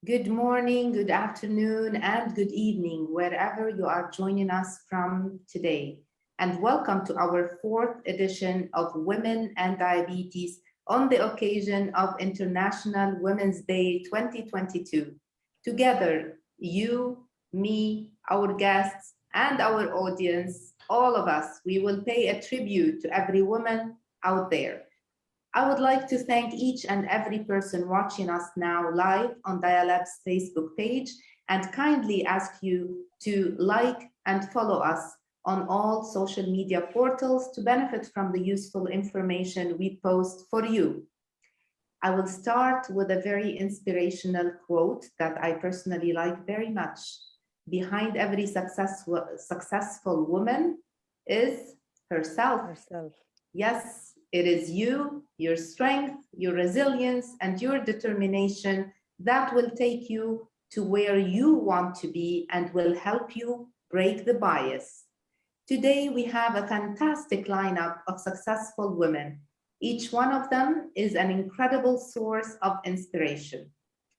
Good morning, good afternoon, and good evening, wherever you are joining us from today. And welcome to our fourth edition of Women and Diabetes on the occasion of International Women's Day 2022. Together, you, me, our guests, and our audience, all of us, we will pay a tribute to every woman out there. I would like to thank each and every person watching us now live on DiaLeb's Facebook page and kindly ask you to like and follow us on all social media portals to benefit from the useful information we post for you. I will start with a very inspirational quote that I personally like very much. Behind every successful woman is herself. Yes. It is you, your strength, your resilience, and your determination that will take you to where you want to be and will help you break the bias. Today, we have a fantastic lineup of successful women. Each one of them is an incredible source of inspiration.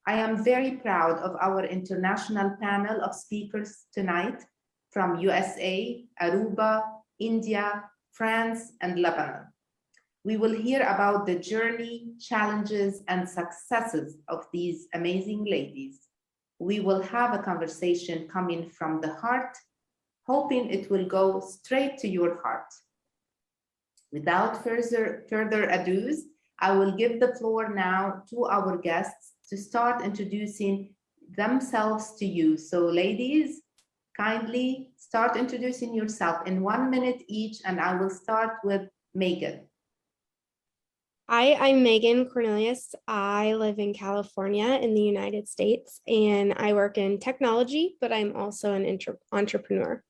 I am very proud of our international panel of speakers tonight from USA, Aruba, India, France, and Lebanon. We will hear about the journey, challenges, and successes of these amazing ladies. We will have a conversation coming from the heart, hoping it will go straight to your heart. Without further ado, I will give the floor now to our guests to start introducing themselves to you. So ladies, kindly start introducing yourself in 1 minute each, and I will start with Megan. Hi, I'm Megan Cornelius. I live in California in the United States, and I work in technology, but I'm also an entrepreneur.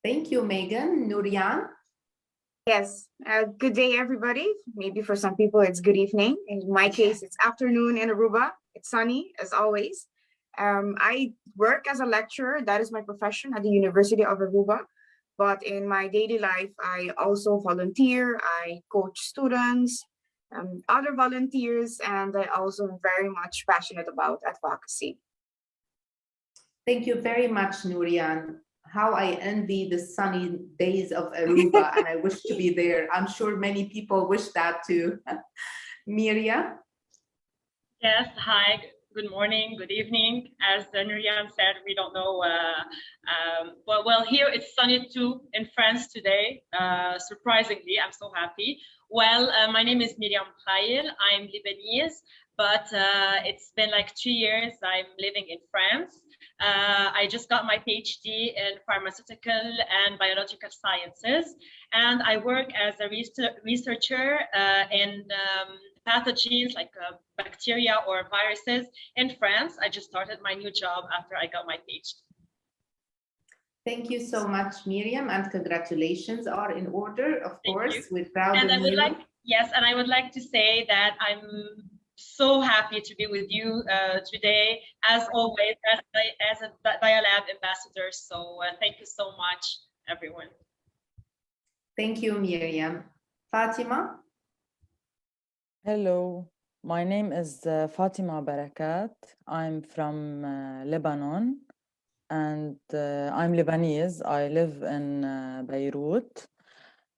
Thank you, Megan. Nurian? Yes, good day, everybody. Maybe for some people, it's good evening. In my case, it's afternoon in Aruba. It's sunny, as always. I work as a lecturer. That is my profession at the University of Aruba. But in my daily life, I also volunteer, I coach students, other volunteers, and I also am very much passionate about advocacy. Thank you very much, Nurian. How I envy the sunny days of Aruba, and I wish to be there. I'm sure many people wish that too. Miria? Yes, hi. Good morning, good evening. As Nurian said, we don't know. Well, here it's sunny too in France today. Surprisingly, I'm so happy. Well, my name is Miriam Khail. I'm Lebanese, but it's been like 2 years I'm living in France. I just got my PhD in pharmaceutical and biological sciences, and I work as a researcher in pathogens like bacteria or viruses in France. I just started my new job after I got my PhD. Thank you so much, Miriam, and congratulations are in order, of course. We're proud and of you. And I would like to say that I'm so happy to be with you today, as always, as a DiaLeb ambassador. So thank you so much, everyone. Thank you, Miriam. Fatima? Hello, my name is Fatima Barakat. I'm from Lebanon, and I'm Lebanese. I live in Beirut.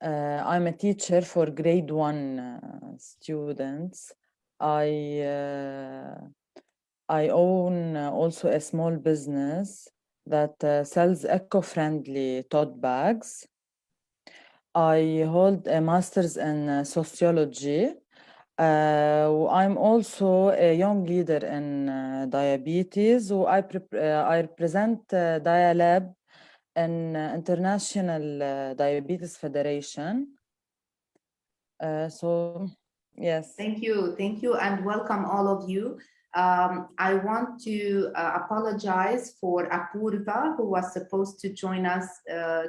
I'm a teacher for grade 1 students. I own also a small business that sells eco-friendly tote bags. I hold a master's in sociology. I'm also a young leader in diabetes. I represent DiaLeb in International Diabetes Federation. So, yes. Thank you, and welcome all of you. I want to apologize for Apurva, who was supposed to join us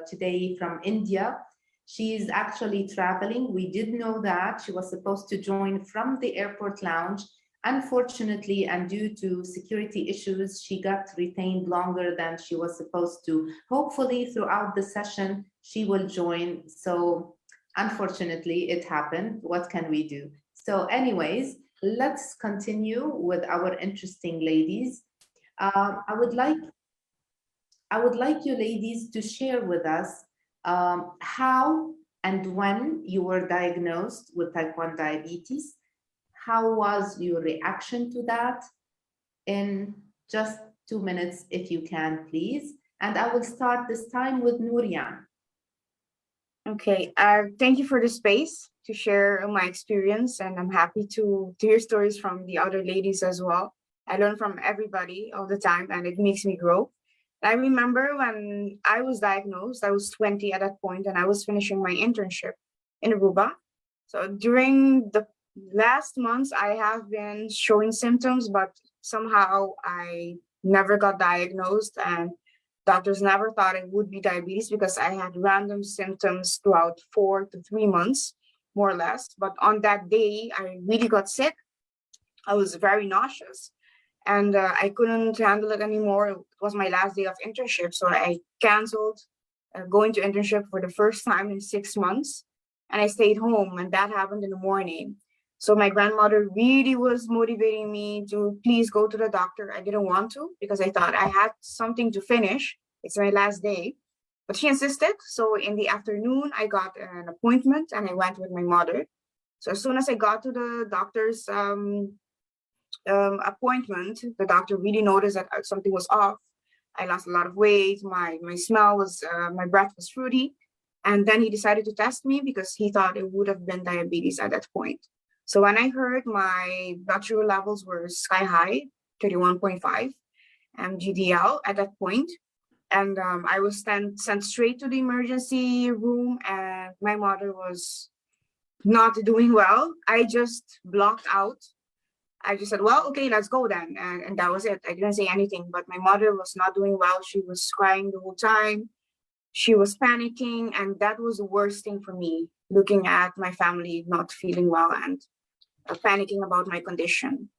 today from India. She is actually traveling. We did know that she was supposed to join from the airport lounge. Unfortunately, and due to security issues, she got retained longer than she was supposed to. Hopefully, throughout the session, she will join. So unfortunately, it happened. What can we do? So anyways, let's continue with our interesting ladies. I would like you ladies to share with us how and when you were diagnosed with type 1 diabetes. How was your reaction to that? In just 2 minutes, if you can, please. And I will start this time with Nourian. Okay, thank you for the space to share my experience, and I'm happy to hear stories from the other ladies as well. I learn from everybody all the time, and it makes me grow. I remember when I was diagnosed, I was 20 at that point, and I was finishing my internship in Aruba. So during the last months, I have been showing symptoms, but somehow I never got diagnosed, and doctors never thought it would be diabetes because I had random symptoms throughout 4 to 3 months, more or less. But on that day, I really got sick. I was very nauseous, and I couldn't handle it anymore. It was my last day of internship, so I canceled going to internship for the first time in 6 months, and I stayed home, and that happened in the morning. So my grandmother really was motivating me to please go to the doctor. I didn't want to because I thought I had something to finish. It's my last day, but she insisted. So in the afternoon, I got an appointment and I went with my mother. So as soon as I got to the doctor's appointment, the doctor really noticed that something was off. I lost a lot of weight. My smell was, my breath was fruity. And then he decided to test me because he thought it would have been diabetes at that point. So when I heard my blood sugar levels were sky high, 31.5 mgdl at that point, and I was then sent straight to the emergency room, and my mother was not doing well. I just blocked out. I just said, well, okay, let's go then. And that was it. I didn't say anything, but my mother was not doing well. She was crying the whole time. She was panicking, and that was the worst thing for me, looking at my family not feeling well and panicking about my condition.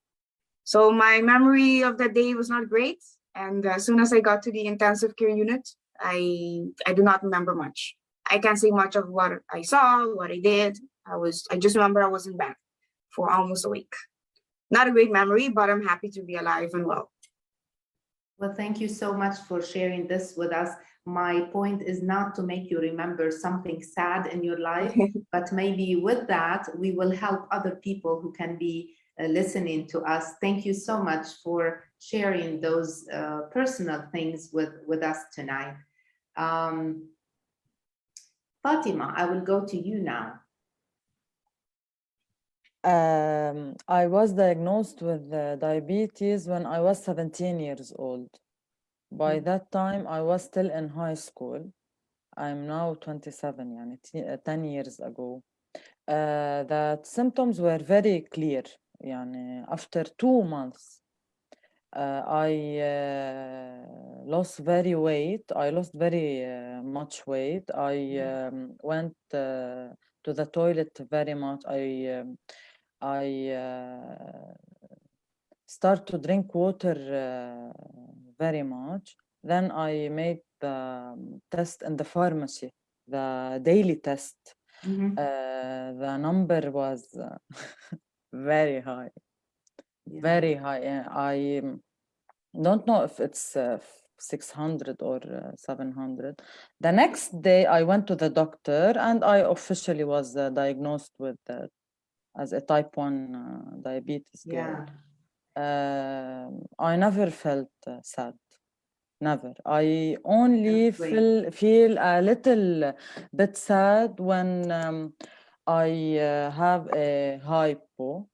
So my memory of that day was not great. And as soon as I got to the intensive care unit, I do not remember much. I can't say much of what I saw, what I did. I just remember I was in bed for almost a week. Not a great memory, but I'm happy to be alive and well. Well, thank you so much for sharing this with us. My point is not to make you remember something sad in your life, but maybe with that, we will help other people who can be listening to us. Thank you so much for sharing those personal things with us tonight. Fatima, I will go to you now. I was diagnosed with diabetes when I was 17 years old. By that time, I was still in high school. I'm now 27, yani 10 years ago. The symptoms were very clear. Yani after 2 months, I lost very much weight. I went to the toilet very much. I start to drink water very much. Then I made the test in the pharmacy, the daily test. The number was very high, very high. I don't know if it's 600 or 700. The next day I went to the doctor and I officially was diagnosed with as a type 1 diabetes girl. I never felt sad. Never. I only feel a little bit sad when I have a hypo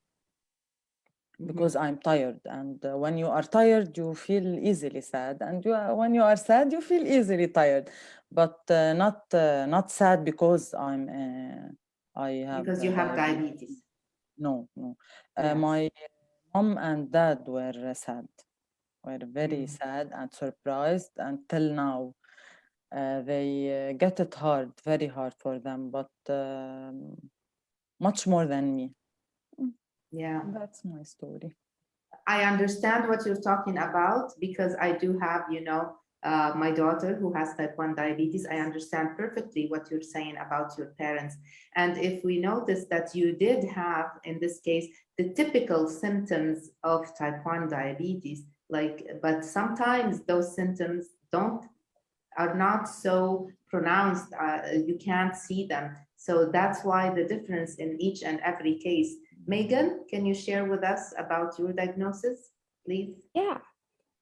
because I'm tired. And when you are tired, you feel easily sad. And when you are sad, you feel easily tired. But not sad because I have because you have diabetes. No. My mom and dad were sad. Were very sad and surprised until now. They get it hard, very hard for them, but much more than me. Yeah, that's my story. I understand what you're talking about because I do have, my daughter who has type 1 diabetes. I understand perfectly what you're saying about your parents. And if we notice that you did have, in this case, the typical symptoms of type 1 diabetes, but sometimes those symptoms are not so pronounced, you can't see them. So that's why the difference in each and every case. Megan, can you share with us about your diagnosis, please? Yeah.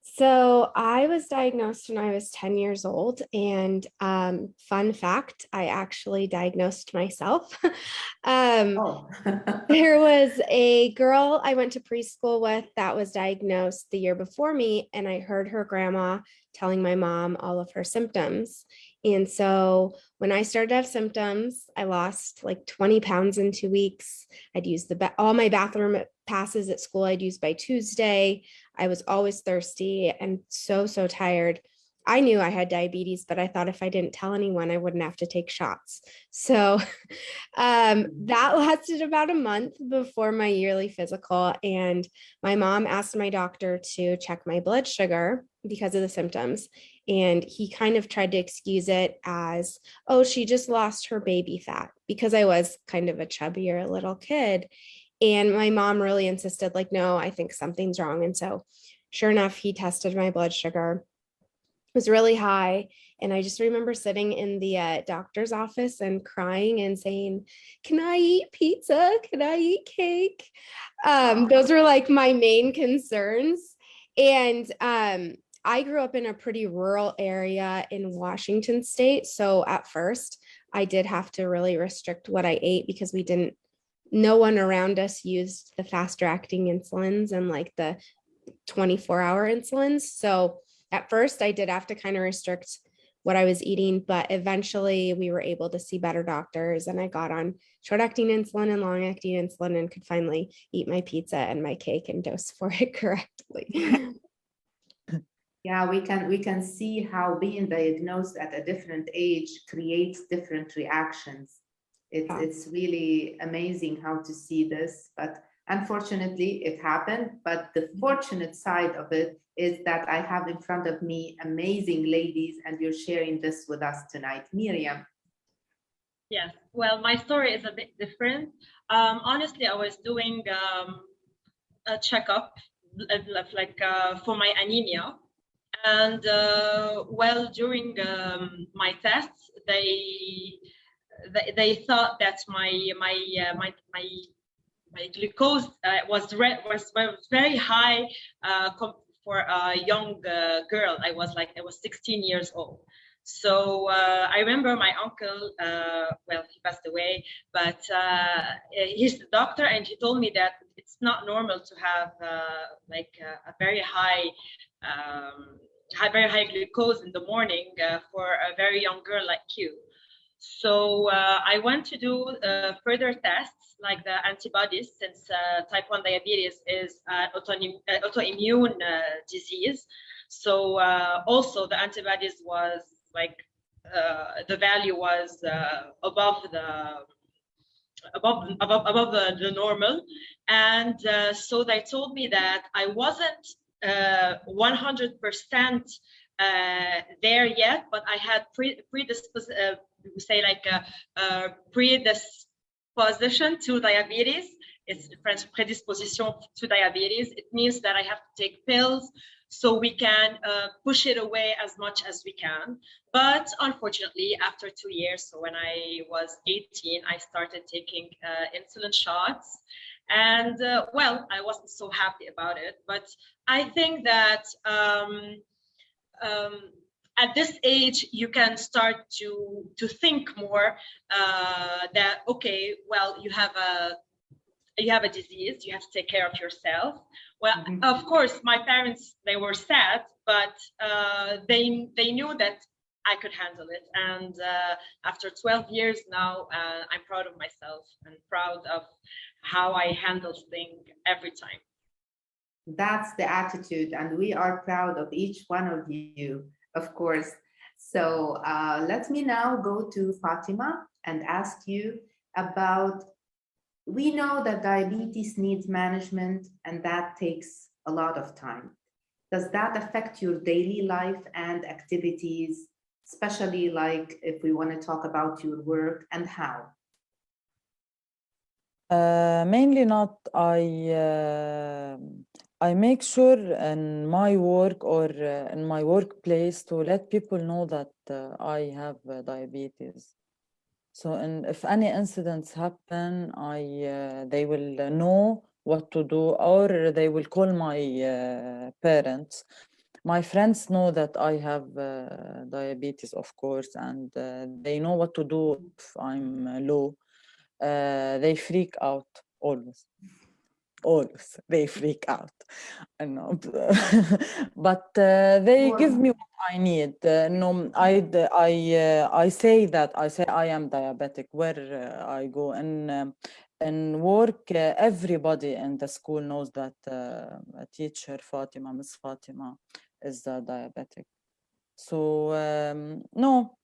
So I was diagnosed when I was 10 years old, and fun fact, I actually diagnosed myself. There was a girl I went to preschool with that was diagnosed the year before me, and I heard her grandma telling my mom all of her symptoms. And so when I started to have symptoms, I lost like 20 pounds in 2 weeks. I'd use all my bathroom passes at school I'd use by Tuesday. I was always thirsty and so tired. I knew I had diabetes, but I thought if I didn't tell anyone, I wouldn't have to take shots. So that lasted about a month before my yearly physical. And my mom asked my doctor to check my blood sugar because of the symptoms. And he kind of tried to excuse it as, oh, she just lost her baby fat, because I was kind of a chubbier little kid. And my mom really insisted, like, no, I think something's wrong. And so sure enough, he tested my blood sugar. It was really high. And I just remember sitting in the doctor's office and crying and saying, can I eat pizza? Can I eat cake? Those were like my main concerns. And I grew up in a pretty rural area in Washington state. So at first I did have to really restrict what I ate, because no one around us used the faster acting insulins and like the 24-hour insulins. So at first I did have to kind of restrict what I was eating, but eventually we were able to see better doctors, and I got on short acting insulin and long acting insulin and could finally eat my pizza and my cake and dose for it correctly. Yeah, we can see how being diagnosed at a different age creates different reactions. It's really amazing how to see this, but unfortunately it happened. But the fortunate side of it is that I have in front of me amazing ladies, and you're sharing this with us tonight. Miriam. Yes, well, my story is a bit different. Honestly, I was doing a checkup for my anemia. And well, during my tests, they thought that my glucose was very high for a young girl. I was 16 years old. So I remember my uncle, well, he passed away, but he's the doctor, and he told me that it's not normal to have a very high glucose in the morning for a very young girl like you. So I went to do further tests like the antibodies, since type 1 diabetes is an autoimmune disease. So also the antibodies was the value was above the normal, and so they told me that I wasn't 100% there yet, but I had predisposition to diabetes. It's French, predisposition to diabetes. It means that I have to take pills so we can push it away as much as we can. But unfortunately, after 2 years, so when I was 18, I started taking insulin shots. And well, I wasn't so happy about it. But I think that at this age, you can start to think more that, okay, well, you have a disease, you have to take care of yourself. Well, of course, my parents, they were sad, but they knew that I could handle it. And after 12 years now, I'm proud of myself and proud of how I handle things every time. That's the attitude, and we are proud of each one of you, of course. So let me now go to Fatima and ask you about, we know that diabetes needs management, and that takes a lot of time. does that affect your daily life and activities, especially like if we want to talk about your work, and how? Mainly not. I make sure in my work or in my workplace to let people know that I have diabetes. So, if any incidents happen, they will know what to do, or they will call my parents. My friends know that I have diabetes, of course, and they know what to do if I'm low. They freak out always. Always they freak out. I know, but they give me what I need. No, I say that I am diabetic where I go, and work. Everybody in the school knows that a teacher, Fatima, Miss Fatima, is diabetic. So no.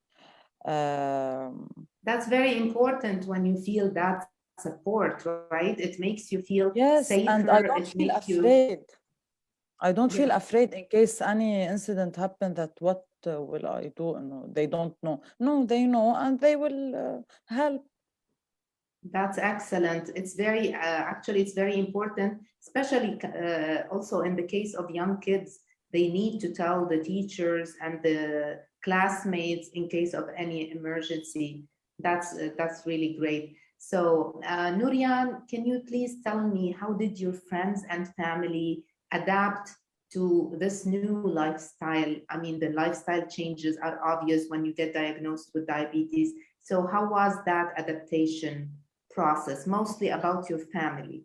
That's very important when you feel that support, right? It makes you feel Yes, safer. and I don't feel afraid. I don't feel afraid in case any incident happen that what will I do? No, they don't know. No, they know and they will help. That's excellent. It's very, actually, it's very important, especially also in the case of young kids. They need to tell the teachers and the classmates in case of any emergency. That's really great. So, Nurian, can you please tell me how did your friends and family adapt to this new lifestyle? I mean, the lifestyle changes are obvious when you get diagnosed with diabetes. So how was that adaptation process, mostly about your family?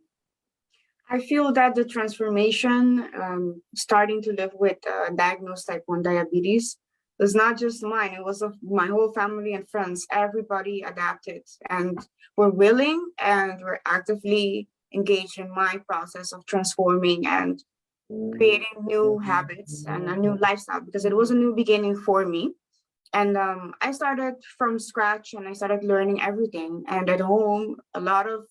I feel that the transformation, starting to live with diagnosed type 1 diabetes, was not just mine. It was of my whole family and friends. Everybody adapted and were willing and were actively engaged in my process of transforming and creating new habits and a new lifestyle, because it was a new beginning for me. And I started from scratch and I started learning everything. And at home, a lot of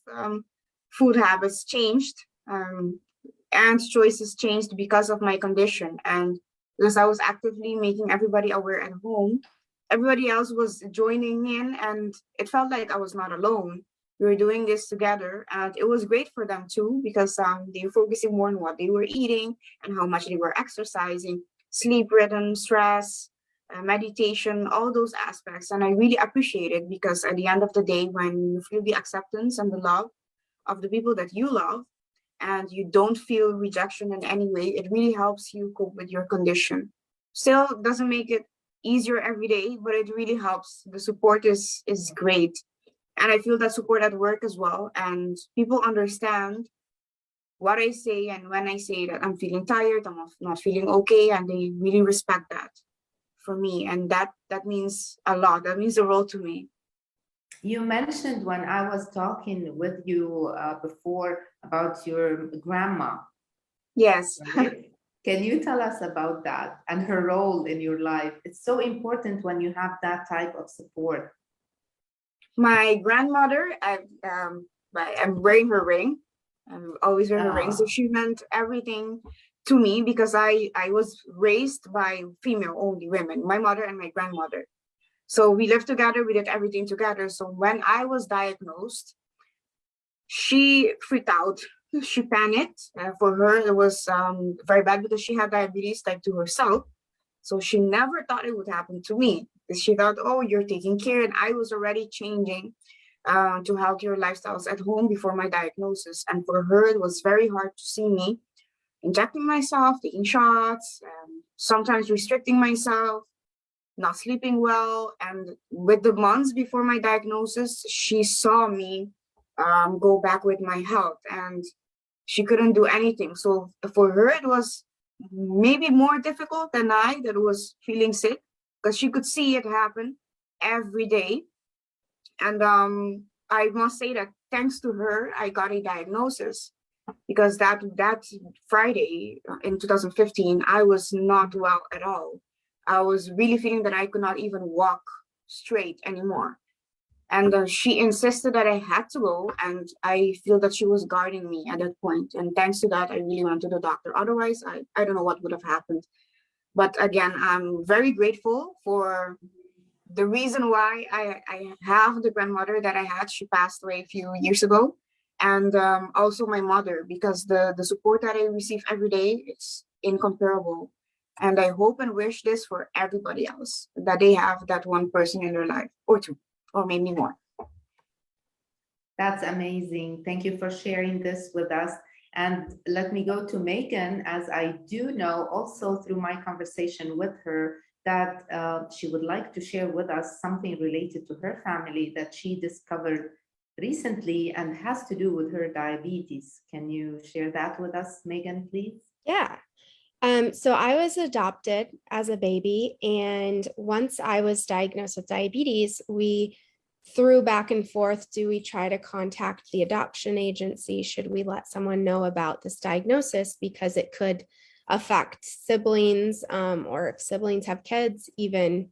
food habits changed and choices changed because of my condition. And because I was actively making everybody aware at home, everybody else was joining in, and it felt like I was not alone. We were doing this together, and it was great for them too, because they were focusing more on what they were eating and how much they were exercising, sleep rhythm, stress, meditation, all those aspects. And I really appreciate it, because at the end of the day, when you feel the acceptance and the love of the people that you love, and you don't feel rejection in any way, it really helps you cope with your condition. Still doesn't make it easier every day, but it really helps. The support is great. And I feel that support at work as well. And people understand what I say, and when I say that I'm feeling tired, I'm not feeling okay, and they really respect that for me. And that means a lot. That means the world to me. You mentioned when I was talking with you before about your grandma. Yes. Right? Can you tell us about that and her role in your life? It's so important when you have that type of support. My grandmother, I'm wearing her ring. I'm always wearing her ring. So she meant everything to me, because I was raised by female only women, my mother and my grandmother. So we lived together, we did everything together. So when I was diagnosed, she freaked out. She panicked. For her, it was very bad, because she had diabetes type 2 herself. So she never thought it would happen to me. She thought, oh, you're taking care. And I was already changing to healthier lifestyles at home before my diagnosis. And for her, it was very hard to see me injecting myself, taking shots, sometimes restricting myself, not sleeping well. And with the months before my diagnosis, she saw me go back with my health, and she couldn't do anything. So for her, it was maybe more difficult than I that was feeling sick, because she could see it happen every day. And I must say that thanks to her, I got a diagnosis, because that Friday in 2015, I was not well at all. I was really feeling that I could not even walk straight anymore. And she insisted that I had to go, and I feel that she was guarding me at that point. And thanks to that, I really went to the doctor. Otherwise, I don't know what would have happened. But again, I'm very grateful for the reason why I have the grandmother that I had. She passed away a few years ago. And also my mother, because the support that I receive every day, it's incomparable. And I hope and wish this for everybody else, that they have that one person in their life, or two, or maybe more. That's amazing. Thank you for sharing this with us. And let me go to Megan, as I do know also through my conversation with her that she would like to share with us something related to her family that she discovered recently and has to do with her diabetes. Can you share that with us, Megan, please? Yeah. So I was adopted as a baby, and once I was diagnosed with diabetes, we threw back and forth. Do we try to contact the adoption agency? Should we let someone know about this diagnosis because it could affect siblings, or if siblings have kids, even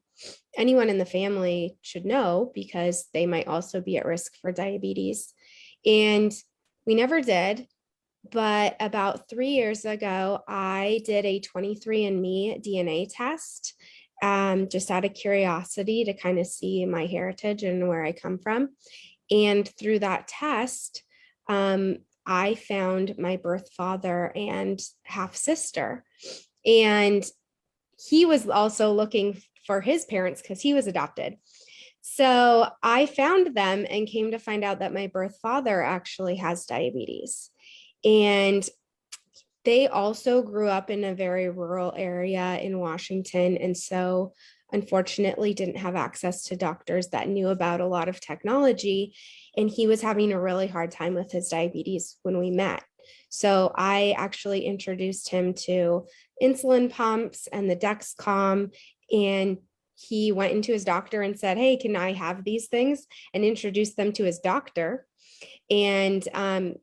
anyone in the family should know because they might also be at risk for diabetes. And we never did. But about 3 years ago, I did a 23andMe DNA test, just out of curiosity to kind of see my heritage and where I come from. And through that test, I found my birth father and half sister. And he was also looking for his parents because he was adopted. So I found them and came to find out that my birth father actually has diabetes. And they also grew up in a very rural area in Washington. And so unfortunately didn't have access to doctors that knew about a lot of technology. And he was having a really hard time with his diabetes when we met. So I actually introduced him to insulin pumps and the Dexcom, and he went into his doctor and said, hey, can I have these things? And introduced them to his doctor. And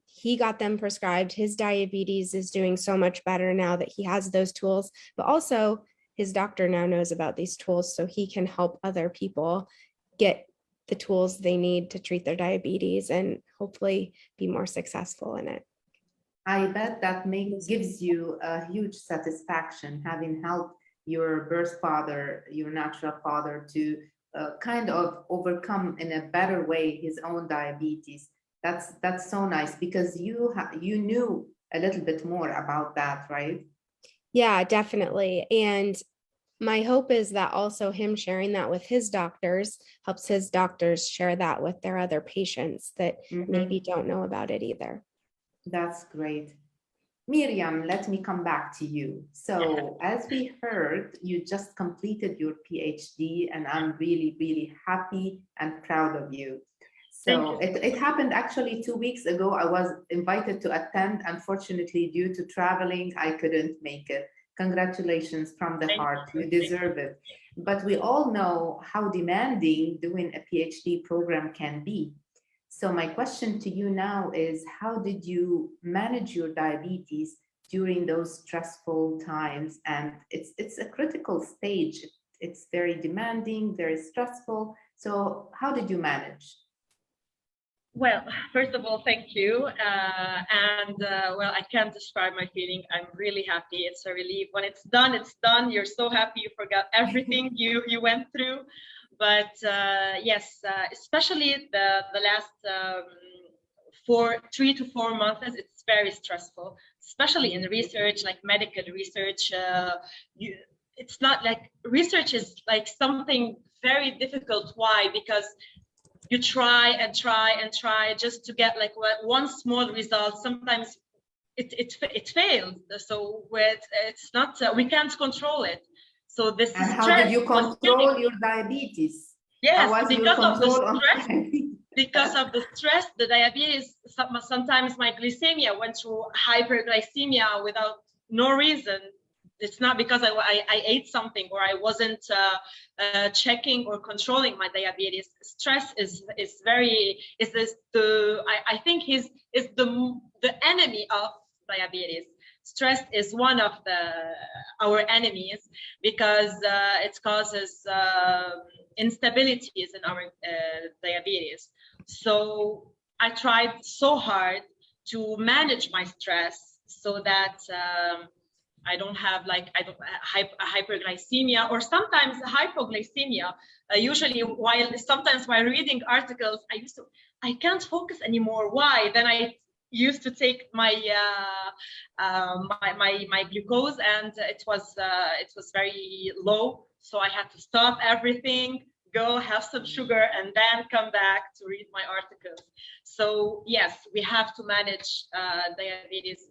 he got them prescribed. His diabetes is doing so much better now that he has those tools, but also his doctor now knows about these tools so he can help other people get the tools they need to treat their diabetes and hopefully be more successful in it. I bet that gives you a huge satisfaction, having helped your birth father, your natural father, to kind of overcome in a better way his own diabetes. That's so nice because you knew a little bit more about that, right? Yeah, definitely. And my hope is that also him sharing that with his doctors helps his doctors share that with their other patients that maybe don't know about it either. That's great. Miriam, let me come back to you. So as we heard, you just completed your PhD, and I'm really, really happy and proud of you. So it happened actually 2 weeks ago. I was invited to attend. Unfortunately, due to traveling, I couldn't make it. Congratulations from the heart. You deserve it. But we all know how demanding doing a PhD program can be. So my question to you now is, how did you manage your diabetes during those stressful times? And it's a critical stage. It's very demanding, very stressful. So how did you manage? Well, first of all, thank you. Well, I can't describe my feeling. I'm really happy. It's a relief. When it's done, it's done. You're so happy you forgot everything you went through. But yes, especially the last 3 to 4 months, it's very stressful, especially in research, like medical research. It's not like research is like something very difficult. Why? Because you try and try and try just to get like one small result. Sometimes it fails. So it's not, we can't control it. So this and how did you control your diabetes? Yes, because of the stress. Because of the stress, the diabetes, sometimes my glycemia went through hyperglycemia without no reason. It's not because I ate something or I wasn't checking or controlling my diabetes. Stress is I think is the enemy of diabetes. Stress is one of our enemies because it causes instabilities in our diabetes diabetes. So I tried so hard to manage my stress so that I don't have hyperglycemia or sometimes hypoglycemia. Usually, sometimes while reading articles, I can't focus anymore. Why? Then I used to take my my glucose, and it was very low. So I had to stop everything, go have some sugar, and then come back to read my articles. So yes, we have to manage diabetes,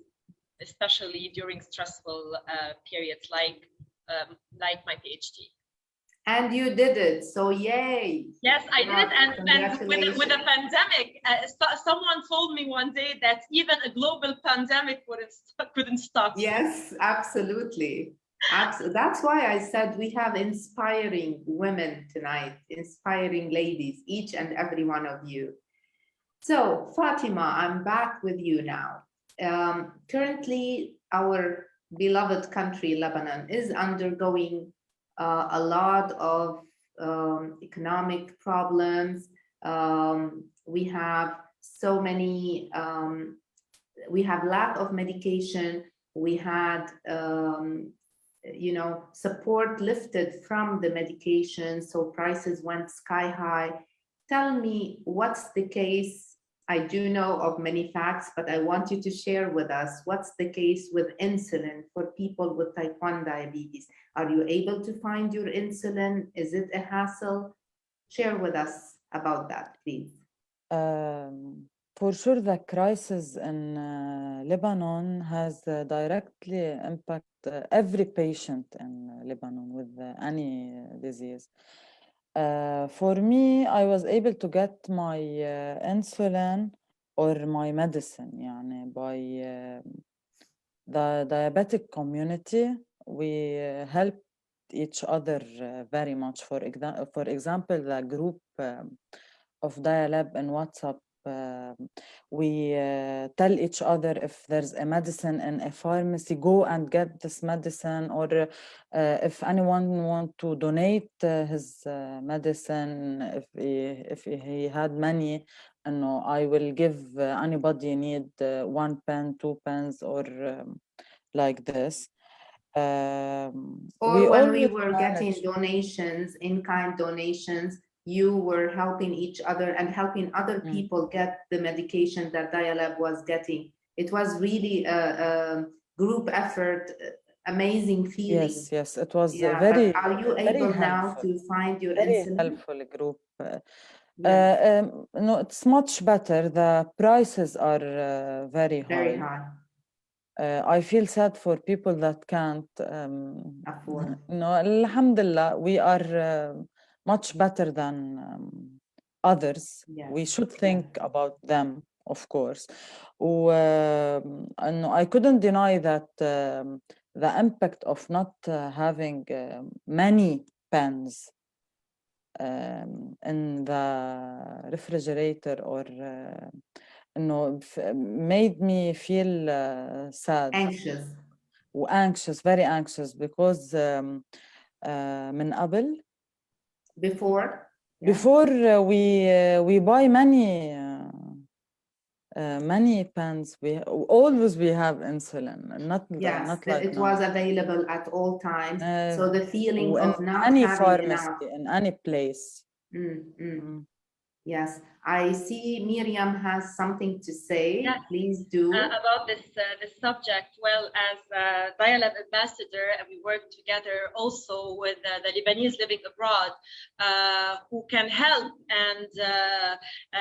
especially during stressful periods like my PhD. And you did it, so yay. Yes, I did it, and with a pandemic, someone told me one day that even a global pandemic couldn't stop. Yes, absolutely. That's why I said we have inspiring women tonight, inspiring ladies, each and every one of you. So Fatima, I'm back with you now. Currently, our beloved country, Lebanon, is undergoing a lot of economic problems. We have so many, we have lack of medication. We had, support lifted from the medication, so prices went sky high. Tell me, what's the case? I do know of many facts, but I want you to share with us what's the case with insulin for people with type 1 diabetes. Are you able to find your insulin? Is it a hassle? Share with us about that, please. For sure, the crisis in Lebanon has directly impacted every patient in Lebanon with any disease. For me, I was able to get my insulin or my medicine by the diabetic community. We helped each other very much. For example, the group of DiaLeb in WhatsApp, we tell each other if there's a medicine in a pharmacy, go and get this medicine, or if anyone want to donate his medicine, if he had money, I will give anybody need 1 pen, 2 pens, or like this. Or when we were getting donations, in-kind donations, you were helping each other and helping other people get the medication that DiaLeb was getting. It was really a group effort, amazing feeling. Yes, it was very. Are you able now to find your insulin? Helpful group. No, it's much better. The prices are very high. Very high. I feel sad for people that can't afford. No, alhamdulillah, we are much better than others. Yes. We should think about them, of course. And I couldn't deny that the impact of not having many pens in the refrigerator or made me feel sad, anxious, very anxious, because من قبل before we buy many pens. We always have insulin, not like it was available at all times. So the feeling of not any having pharmacy enough. in any place. Yes, I see Miriam has something to say. Yes. Please do. About this subject. Well, as DiaLeb ambassador, we work together also with the Lebanese living abroad, who can help and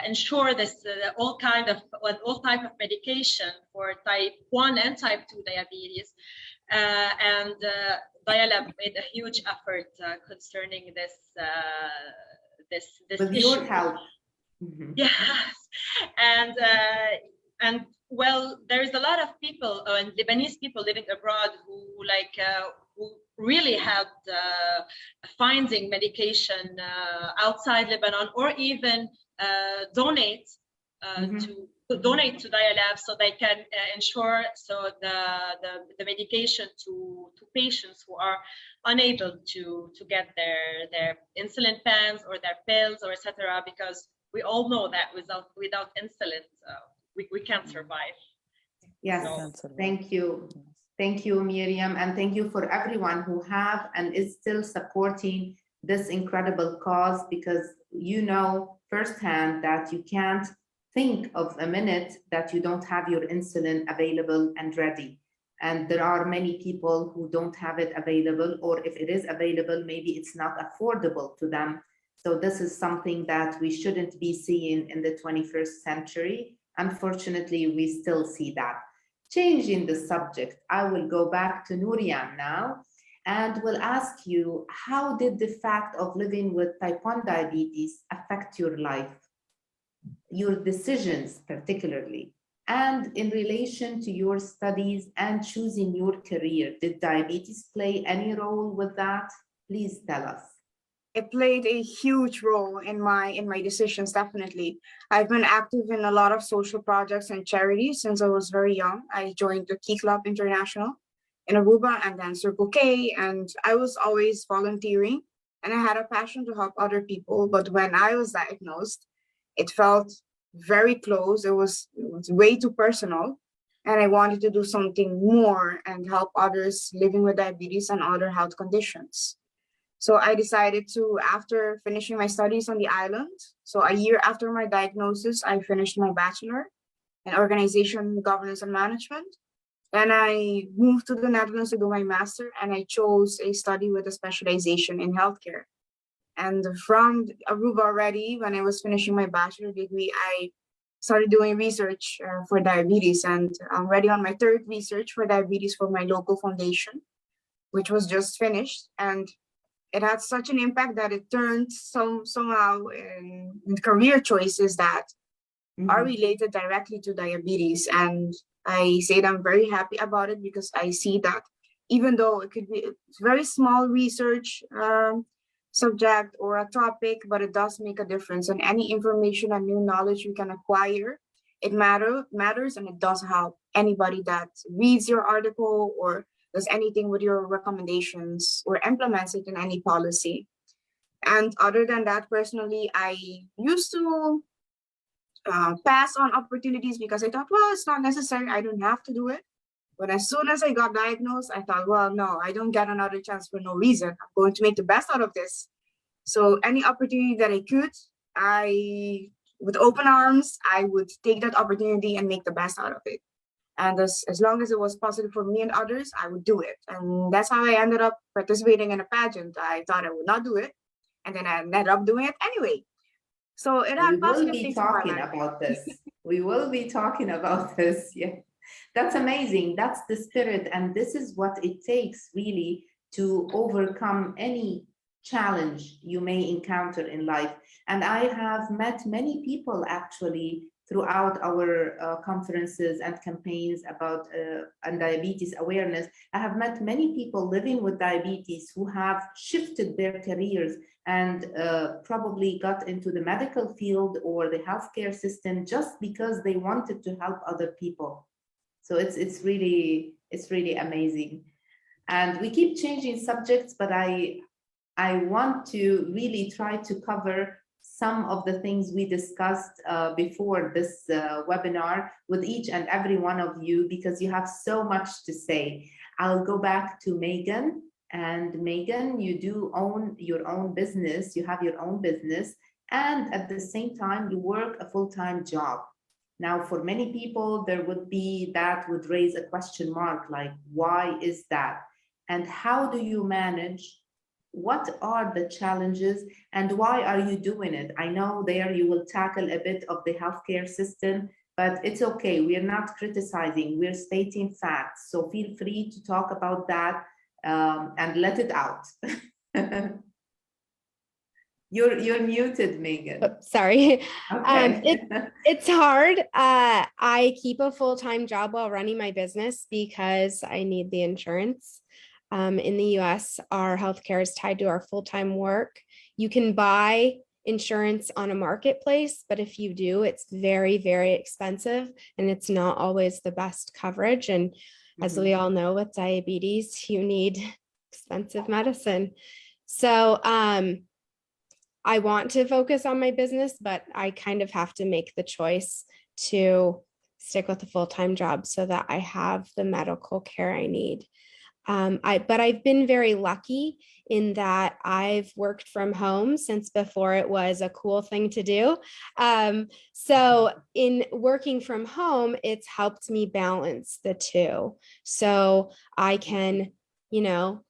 ensure this all type of medication for type 1 and type 2 diabetes. And DiaLeb made a huge effort concerning this with issue. Your help. Yes, and well, there is a lot of people and Lebanese people living abroad who really helped finding medication outside Lebanon, or even donate to donate to DiaLeb's so they can ensure the medication to patients who are unable to get their insulin pens or their pills or etc. Because we all know that without insulin we can't survive. Yes, So, thank you. Thank you, Miriam, and thank you for everyone who have and is still supporting this incredible cause, because you know firsthand that you can't think of a minute that you don't have your insulin available and ready. And there are many people who don't have it available, or if it is available, maybe it's not affordable to them. So this is something that we shouldn't be seeing in the 21st century. Unfortunately, we still see that. Changing the subject, I will go back to Nurian now and will ask you, how did the fact of living with type 1 diabetes affect your life, your decisions particularly, and in relation to your studies and choosing your career? Did diabetes play any role with that? Please tell us. It played a huge role in my decisions, definitely. I've been active in a lot of social projects and charities since I was very young. I joined the Key Club International in Aruba and then Circle K, and I was always volunteering, and I had a passion to help other people. But when I was diagnosed, it felt very close. It was way too personal, and I wanted to do something more and help others living with diabetes and other health conditions. So I decided to, after finishing my studies on the island, so a year after my diagnosis, I finished my bachelor in organization, governance, and management. And I moved to the Netherlands to do my master, and I chose a study with a specialization in healthcare. And from Aruba already, when I was finishing my bachelor degree, I started doing research for diabetes. And I'm already on my third research for diabetes for my local foundation, which was just finished. And it had such an impact that it turned somehow in career choices that are related directly to diabetes. And I say that I'm very happy about it, because I see that even though it could be a very small research subject or a topic, but it does make a difference. And any information and new knowledge you can acquire, it matters, and it does help anybody that reads your article or does anything with your recommendations or implements it in any policy. And other than that, personally, I used to pass on opportunities because I thought, well, it's not necessary, I don't have to do it. But as soon as I got diagnosed, I thought, well, no, I don't get another chance for no reason. I'm going to make the best out of this. So any opportunity that I could, with open arms, I would take that opportunity and make the best out of it. And as long as it was positive for me and others, I would do it. And that's how I ended up participating in a pageant. I thought I would not do it, and then I ended up doing it anyway. So it had positive things in my life. About this. We will be talking about this. Yeah, that's amazing. That's the spirit, and this is what it takes really to overcome any challenge you may encounter in life. And I have met many people actually throughout our conferences and campaigns about and diabetes awareness. I have met many people living with diabetes who have shifted their careers and probably got into the medical field or the healthcare system just because they wanted to help other people. So it's really amazing. And we keep changing subjects, but I want to really try to cover some of the things we discussed before this webinar with each and every one of you, because you have so much to say. I'll go back to Megan. And Megan, you do own your own business, you have your own business, and at the same time, you work a full-time job. Now, for many people, that would raise a question mark, like, why is that? And how do you manage? What are the challenges and why are you doing it? I know there you will tackle a bit of the healthcare system, but it's okay. We're not criticizing, we're stating facts. So feel free to talk about that and let it out. You're muted, Megan. Oh, sorry. Okay. It's hard. I keep a full-time job while running my business because I need the insurance. In the US, our healthcare is tied to our full-time work. You can buy insurance on a marketplace, but if you do, it's very, very expensive and it's not always the best coverage. And as we all know, with diabetes, you need expensive medicine. So I want to focus on my business, but I kind of have to make the choice to stick with a full-time job so that I have the medical care I need. But I've been very lucky in that I've worked from home since before it was a cool thing to do. So in working from home, it's helped me balance the two. So I can, you know,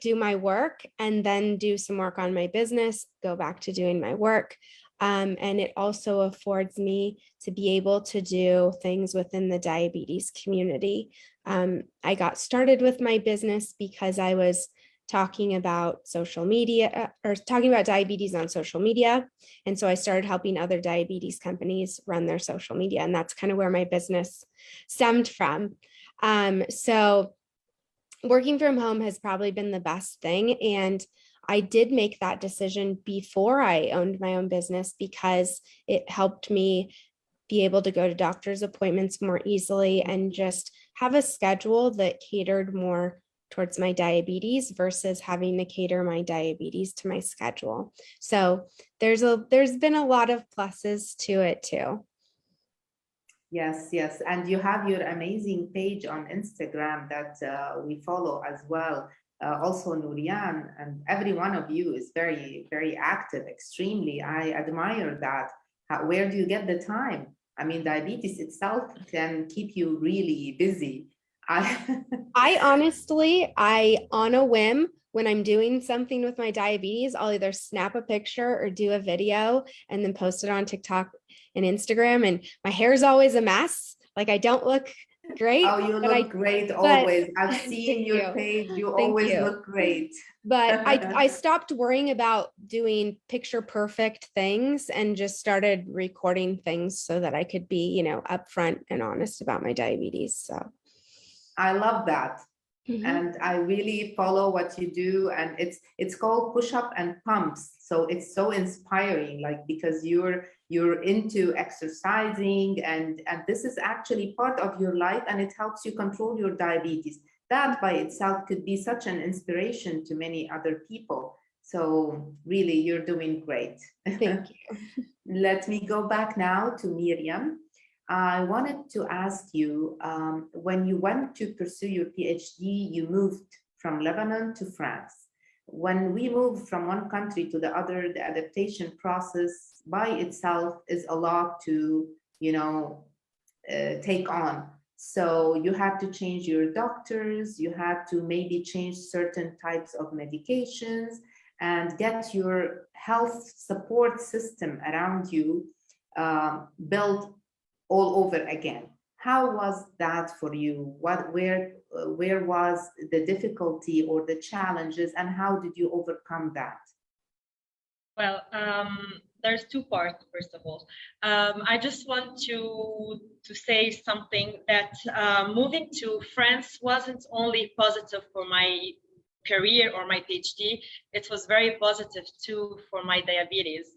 do my work and then do some work on my business, go back to doing my work. And it also affords me to be able to do things within the diabetes community. I got started with my business because I was talking about social media or talking about diabetes on social media. And so I started helping other diabetes companies run their social media. And that's kind of where my business stemmed from. So working from home has probably been the best thing. And I did make that decision before I owned my own business because it helped me be able to go to doctor's appointments more easily and just have a schedule that catered more towards my diabetes versus having to cater my diabetes to my schedule. So there's been a lot of pluses to it too. Yes, yes. And you have your amazing page on Instagram that we follow as well. Also Nurian, and every one of you is very, very active, extremely. I admire that. Where do you get the time? I mean, diabetes itself can keep you really busy. I honestly, on a whim, when I'm doing something with my diabetes, I'll either snap a picture or do a video and then post it on TikTok and Instagram. And my hair is always a mess. Like I don't look great. Oh, you look great always. I've seen your page. You always look great. But I stopped worrying about doing picture perfect things and just started recording things so that I could be, you know, upfront and honest about my diabetes. So I love that. And I really follow what you do, and it's called push up and pumps. So it's so inspiring, like, because you're into exercising, and this is actually part of your life, and it helps you control your diabetes. That by itself could be such an inspiration to many other people. So really, you're doing great. Thank you. Let me go back now to Miriam. I wanted to ask you, when you went to pursue your PhD, you moved from Lebanon to France. When we move from one country to the other, the adaptation process by itself is a lot to, you know, take on. So you had to change your doctors, you had to maybe change certain types of medications and get your health support system around you built all over again. How was that for you? Where was the difficulty or the challenges, and how did you overcome that? Well, there's two parts, first of all. I just want to say something that moving to France wasn't only positive for my career or my PhD, it was very positive too for my diabetes.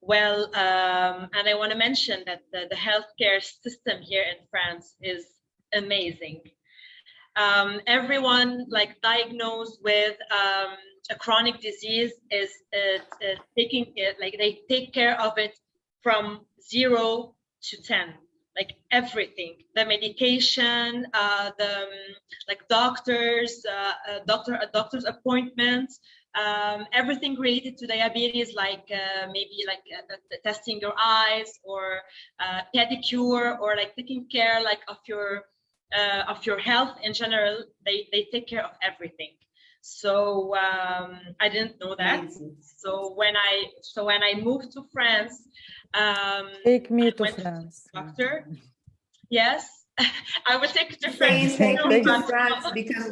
Well, and I want to mention that the healthcare system here in France is amazing. Everyone like diagnosed with a chronic disease is taking it, like they take care of it from 0 to 10. Like everything, the medication, the like doctors, doctor's appointments, everything related to diabetes, like maybe like testing your eyes or pedicure, or like taking care like of your health in general. They take care of everything. So I didn't know that. So when I moved to France, take me to France. Doctor, yes, I will take you to France. Take me to France because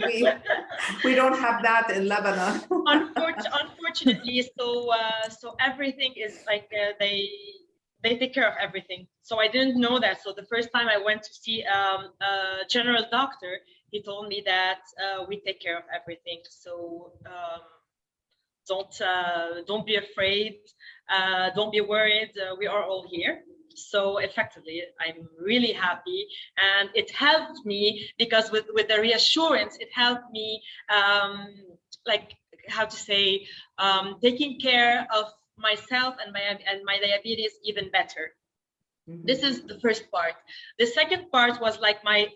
we don't have that in Lebanon. Unfortunately, so everything is like they take care of everything. So I didn't know that. So the first time I went to see a general doctor, he told me that we take care of everything. So don't be afraid. Don't be worried. We are all here. So effectively, I'm really happy, and it helped me because with the reassurance, it helped me like how to say taking care of myself and my diabetes even better. Mm-hmm. This is the first part. The second part was like my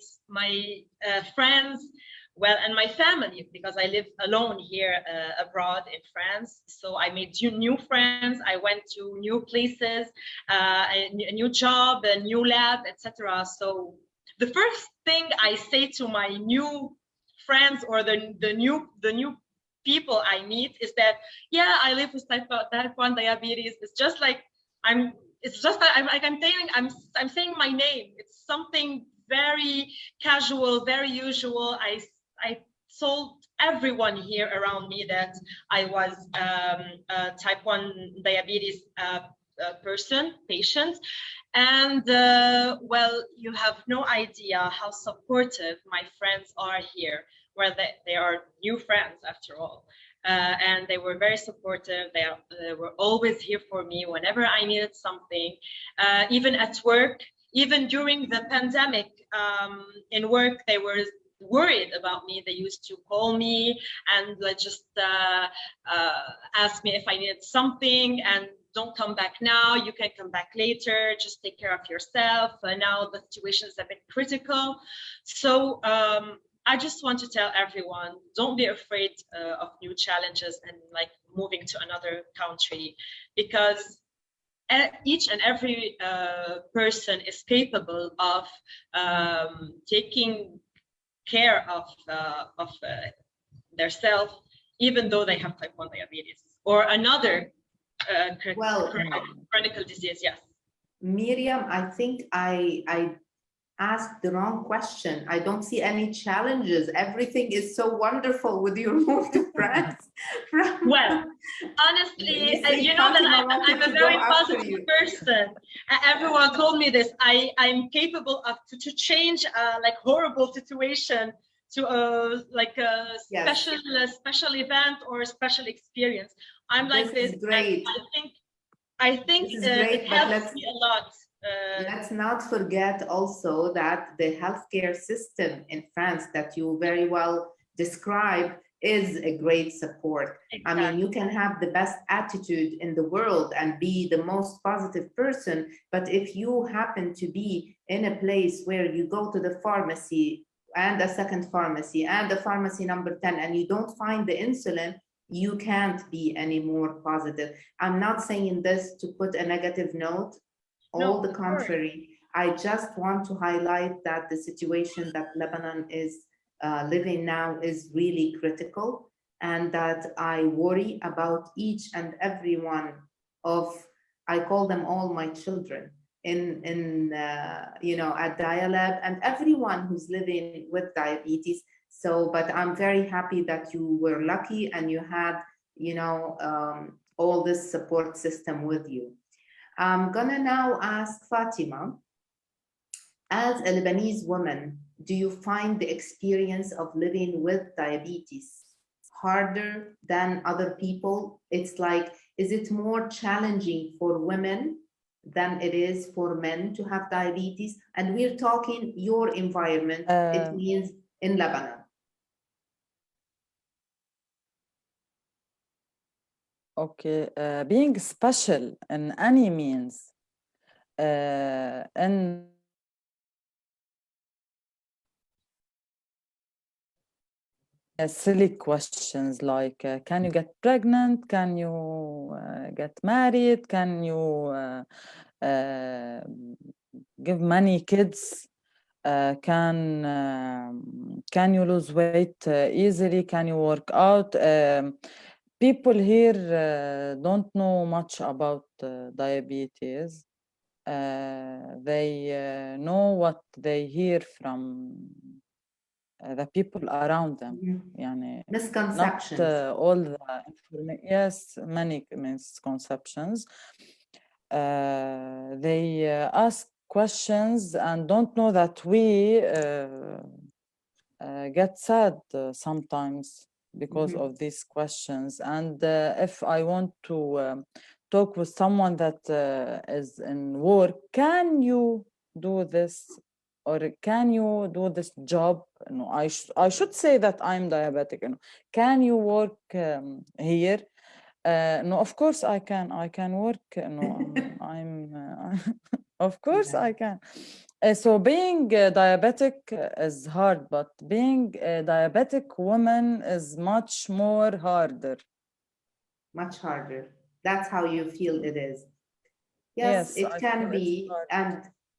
friends, well, and my family, because I live alone here abroad in France. So I made new friends. I went to new places, a new job, a new lab, etc. So the first thing I say to my new friends or the new people I meet is that, yeah, I live with type 1 diabetes. It's just like I'm saying my name. It's something very casual, very usual. I told everyone here around me that I was a type 1 diabetes patient. And well, you have no idea how supportive my friends are here, where they are new friends after all. And they were very supportive. They were always here for me whenever I needed something, even at work, even during the pandemic. In work, they were worried about me. They used to call me and just ask me if I needed something, and don't come back now, you can come back later, just take care of yourself. Now the situation is a bit critical. So I just want to tell everyone, don't be afraid of new challenges and like moving to another country, because each and every person is capable of taking care of their self, even though they have type 1 diabetes or another chronic disease. Yes. Miriam, I think I asked the wrong question. I don't see any challenges. Everything is so wonderful with your move to France. Well, honestly, you know that I'm a very positive person. Everyone told me this. I'm capable of to change like horrible situation to like a special event or a special experience. I'm like this. Great. I think it helps me a lot. Let's not forget also that the healthcare system in France that you very well described is a great support. Exactly. I mean, you can have the best attitude in the world and be the most positive person, but if you happen to be in a place where you go to the pharmacy and a second pharmacy and the pharmacy number 10 and you don't find the insulin, you can't be any more positive. I'm not saying this to put a negative note. All the contrary, I just want to highlight that the situation that Lebanon is living now is really critical, and that I worry about each and every one of, I call them all my children in you know, at DiaLeb, and everyone who's living with diabetes. So, but I'm very happy that you were lucky and you had, you know, all this support system with you. I'm gonna now ask Fatima, as a Lebanese woman, do you find the experience of living with diabetes harder than other people? It's like, is it more challenging for women than it is for men to have diabetes? And we're talking your environment, it means in Lebanon. Okay, being special in any means, and silly questions like, can you get pregnant? Can you get married? Can you give many kids? Can you lose weight easily? Can you work out? People here don't know much about diabetes. They know what they hear from the people around them. Misconceptions. Not all the information. Yes, many misconceptions. They ask questions and don't know that we get sad sometimes because of these questions. And if I want to talk with someone that is in work, can you do this, or can you do this job? No, I should say that I'm diabetic. You know, can you work here? No, of course I can. I can work. No, of course I can. So being diabetic is hard, but being a diabetic woman is much more harder. Much harder. That's how you feel it is. Yes, Yes, it I can feel it's be, hard.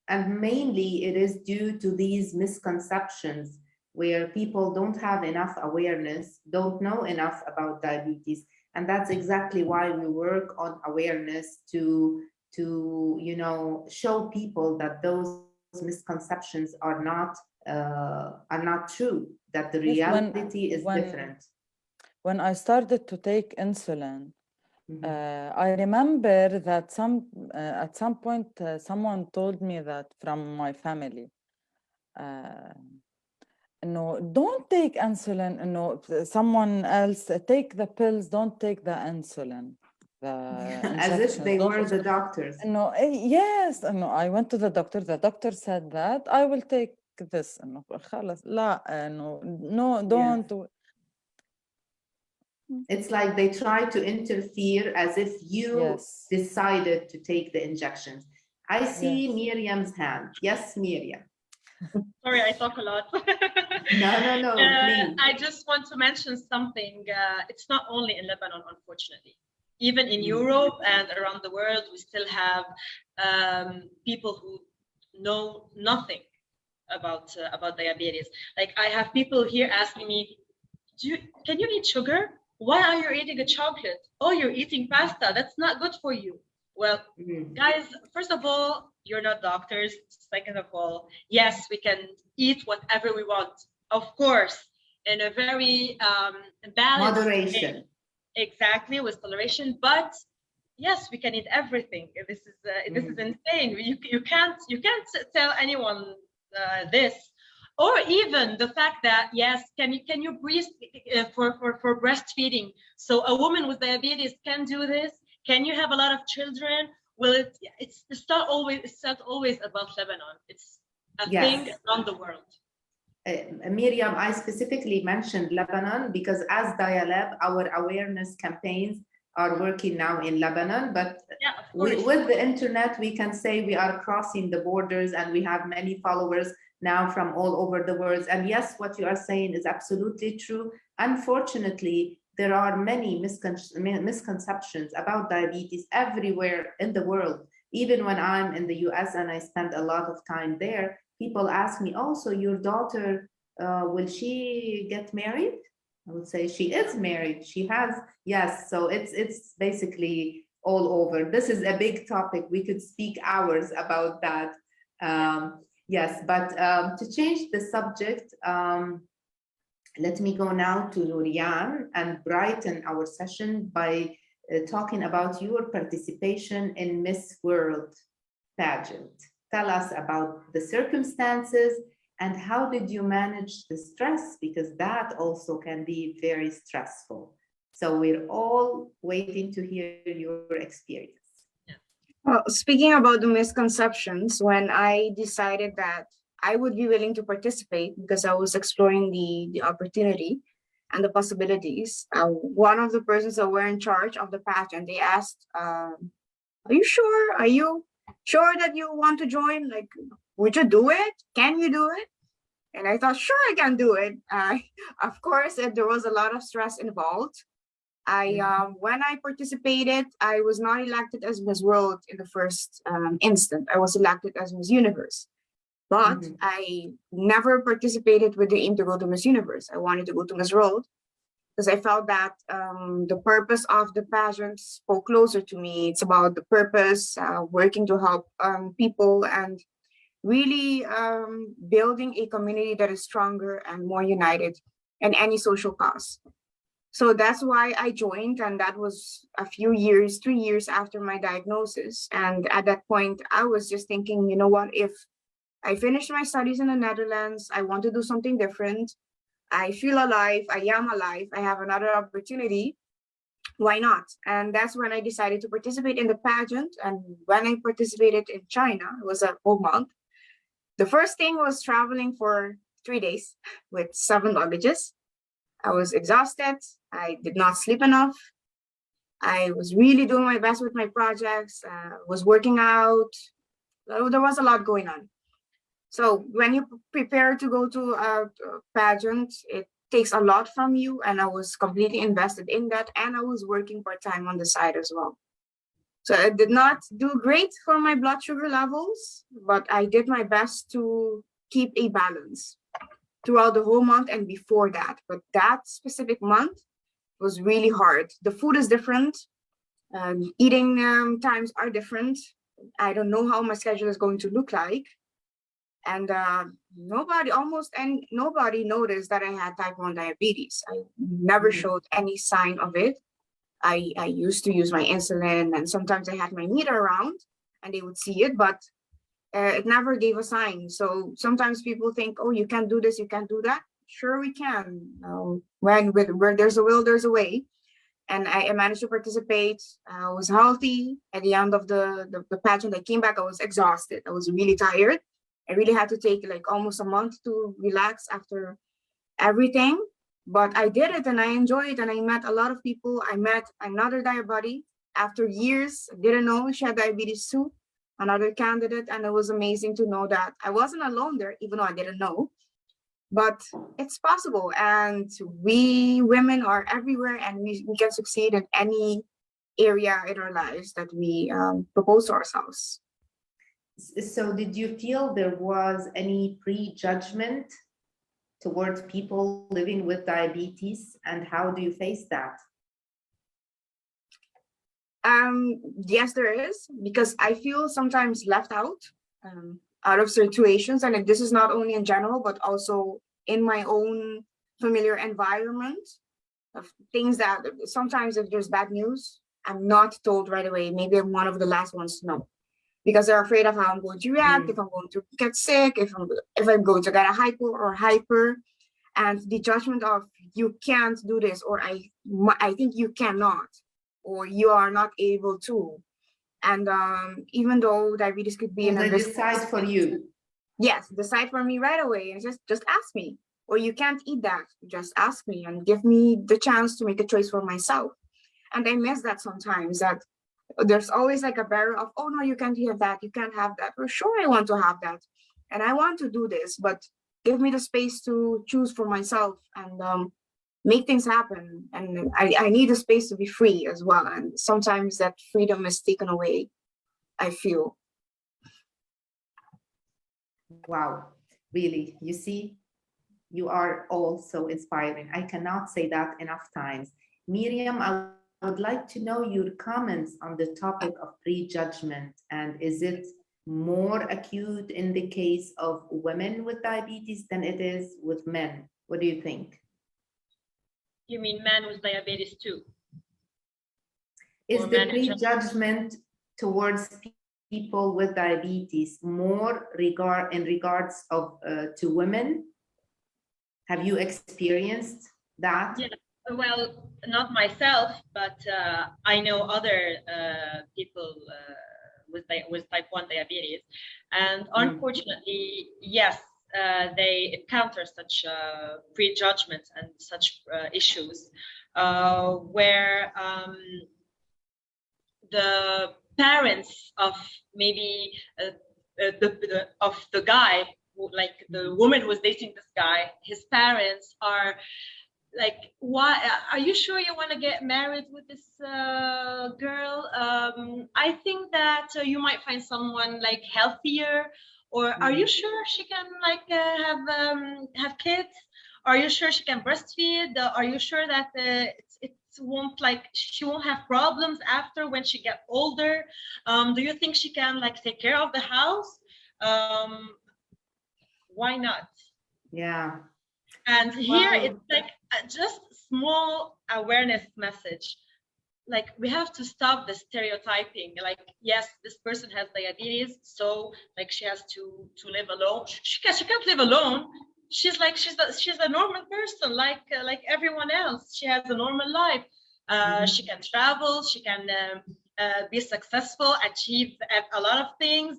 and mainly it is due to these misconceptions where people don't have enough awareness, don't know enough about diabetes, and that's exactly why we work on awareness to show people that those misconceptions are not true, that the Yes, reality is different. When I started to take insulin, Mhm. I remember that at some point someone told me that from my family, no, don't take insulin. No, someone else take the pills. Don't take the insulin, the As if injections. they Don't were the inject. doctors. No, yes. No, I went to the doctor. The doctor said that I will take this. No, خلاص. لا, no, don't. It's like they try to interfere as if you Yes. decided to take the injections. I see Yes. Miriam's hand. Yes, Miriam. Sorry, I talk a lot. No, please. I just want to mention something. It's not only in Lebanon, unfortunately. Even in Europe and around the world, we still have people who know nothing about diabetes. Like, I have people here asking me, can you eat sugar? Why are you eating a chocolate? Oh, you're eating pasta. That's not good for you. Well, guys, first of all, you're not doctors. Second of all, yes, we can eat whatever we want, of course, in a very balanced Moderation. way. Exactly, with toleration. But yes, we can eat everything. This is insane. You can't tell anyone this. Or even the fact that, yes, can you breathe for breastfeeding? So a woman with diabetes can do this. Can you have a lot of children? Well, it's not always about Lebanon. It's a thing around the world. Miriam, I specifically mentioned Lebanon because as DiaLeb, our awareness campaigns are working now in Lebanon, but with the internet, we can say we are crossing the borders and we have many followers now from all over the world. And yes, what you are saying is absolutely true. Unfortunately, there are many misconceptions about diabetes everywhere in the world. Even when I'm in the US and I spend a lot of time there, people ask me, oh, so your daughter, will she get married? I would say she is married. She has, yes. So it's basically all over. This is a big topic. We could speak hours about that. Yes, but to change the subject, let me go now to Nurian and brighten our session by talking about your participation in Miss World pageant. Tell us about the circumstances and how did you manage the stress, because that also can be very stressful. So we're all waiting to hear your experience. Well, speaking about the misconceptions, when I decided that I would be willing to participate because I was exploring the opportunity and the possibilities, one of the persons that were in charge of the pageant, they asked, are you sure? Are you sure that you want to join? Like, would you do it? Can you do it? And I thought, sure, I can do it. Of course, there was a lot of stress involved. When I participated, I was not elected as Miss World in the first instant. I was elected as Miss Universe. But I never participated with the aim to go to Miss Universe. I wanted to go to Miss World because I felt that the purpose of the pageant spoke closer to me. It's about the purpose, working to help people and really building a community that is stronger and more united in any social cause. So that's why I joined, and that was a few years, 3 years after my diagnosis. And at that point, I was just thinking, you know what, if I finished my studies in the Netherlands, I want to do something different. I feel alive, I am alive, I have another opportunity. why not? And that's when I decided to participate in the pageant. And when I participated in China, it was a whole month. The first thing was traveling for 3 days with 7 luggages. I was exhausted. I did not sleep enough. I was really doing my best with my projects, was working out. There was a lot going on. So when you prepare to go to a pageant, it takes a lot from you. And I was completely invested in that. And I was working part-time on the side as well. So I did not do great for my blood sugar levels, but I did my best to keep a balance throughout the whole month and before that. But that specific month was really hard. The food is different. Eating times are different. I don't know how my schedule is going to look like. And nobody noticed that I had type 1 diabetes. I never showed any sign of it. I used to use my insulin, and sometimes I had my meter around and they would see it, but it never gave a sign. So sometimes people think, oh, you can't do this, you can't do that. Sure, we can. Where there's a will, there's a way. And I managed to participate. I was healthy. At the end of the pageant, I came back, I was exhausted. I was really tired. I really had to take like almost a month to relax after everything. But I did it and I enjoyed it, and I met a lot of people. I met another diabetic after years. I didn't know she had diabetes too, another candidate, and it was amazing to know that I wasn't alone there, even though I didn't know. But it's possible, and we women are everywhere, and we can succeed in any area in our lives that we propose to ourselves. So did you feel there was any prejudgment towards people living with diabetes, and how do you face that? Yes, there is, because I feel sometimes left out of situations, and this is not only in general, but also in my own familiar environment, of things that sometimes if there's bad news, I'm not told right away. Maybe I'm one of the last ones to know, because they're afraid of how I'm going to react, if I'm going to get sick, if I'm going to get a hyper, and the judgment of you can't do this, or I think you cannot, or you are not able to. And even though diabetes could be they decide for you. Yes, decide for me right away, and just ask me, or you can't eat that, just ask me and give me the chance to make a choice for myself. And I miss that sometimes, that there's always like a barrier of, oh no, you can't have that, you can't have that. Or sure, I want to have that, and I want to do this, but give me the space to choose for myself and make things happen. And I need the space to be free as well. And sometimes that freedom is taken away, I feel. Wow, really, you see, you are all so inspiring. I cannot say that enough times. Miriam, I would like to know your comments on the topic of prejudgment, and is it more acute in the case of women with diabetes than it is with men? What do you think? You mean men with diabetes too? Is the prejudgment towards people with diabetes more in regards of to women? Have you experienced that? Yeah, well, not myself, but I know other people with type 1 diabetes, and unfortunately, yes, they encounter such prejudgments and such issues where the parents of maybe of the guy, like the woman who was dating this guy, his parents are like, why are you sure you want to get married with this girl? I think that you might find someone like healthier, or are you sure she can like have kids? Are you sure she can breastfeed? Are you sure that it won't, like, she won't have problems after when she gets older? Do you think she can like take care of the house? Why not? Yeah. And here it's like just small awareness message. Like, we have to stop the stereotyping. Like, yes, this person has diabetes, so like she has to live alone. She can't live alone. She's a normal person, like everyone else. She has a normal life. She can travel, she can be successful, achieve a lot of things,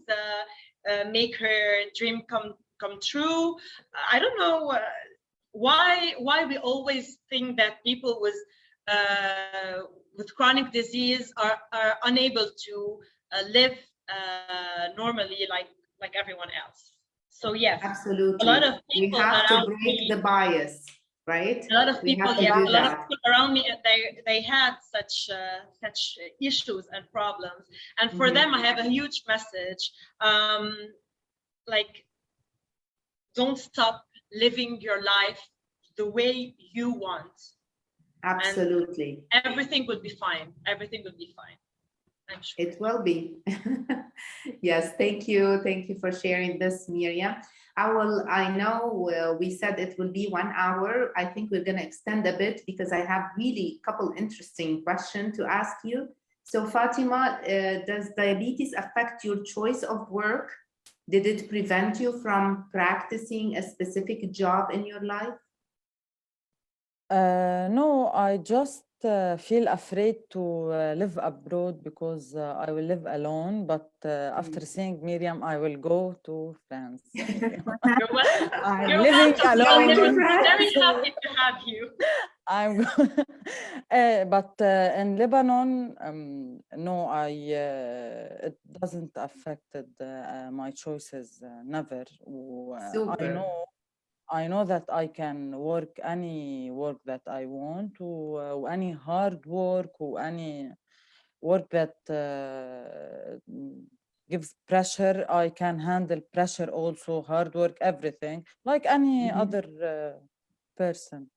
make her dream come true. I don't know why we always think that people with chronic disease are unable to live normally like everyone else. So yes, absolutely. A lot of people we have to around break me, the bias, right? A lot of people, a lot of people around me, they had such issues and problems, and for them, I have a huge message. Like, don't stop living your life the way you want. Absolutely. And everything will be fine. Everything will be fine. I'm sure. It will be. Yes, thank you. Thank you for sharing this, Miriam. I know we said it will be 1 hour. I think we're going to extend a bit because I have really a couple interesting questions to ask you. So Fatima, does diabetes affect your choice of work? Did it prevent you from practicing a specific job in your life? No, I just feel afraid to live abroad because I will live alone. But after seeing Miriam, I will go to France. I'm living alone. I'm very happy to have you. But in Lebanon, no, it doesn't affect my choices. Never. Super. I know that I can work any work that I want, or any hard work, or any work that gives pressure. I can handle pressure also, hard work, everything, like any other person.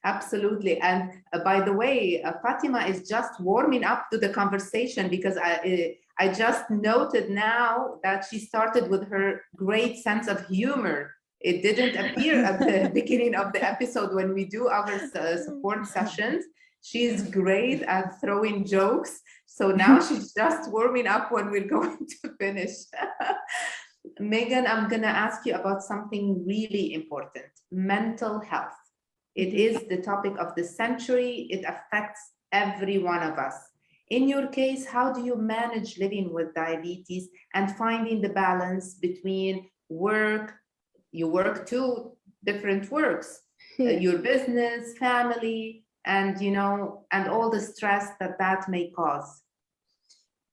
Absolutely. And by the way, Fatima is just warming up to the conversation because I just noted now that she started with her great sense of humor. It didn't appear at the beginning of the episode when we do our support sessions. She's great at throwing jokes. So now she's just warming up when we're going to finish. Megan, I'm going to ask you about something really important, mental health. It is the topic of the century. It affects every one of us. In your case, how do you manage living with diabetes and finding the balance between work? You work 2 different works, your business, family, and and all the stress that may cause.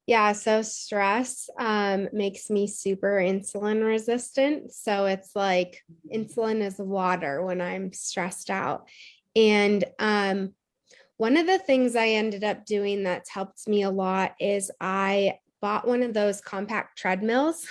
Yeah, so stress makes me super insulin resistant. So it's like insulin is water when I'm stressed out. And one of the things I ended up doing that's helped me a lot is I bought one of those compact treadmills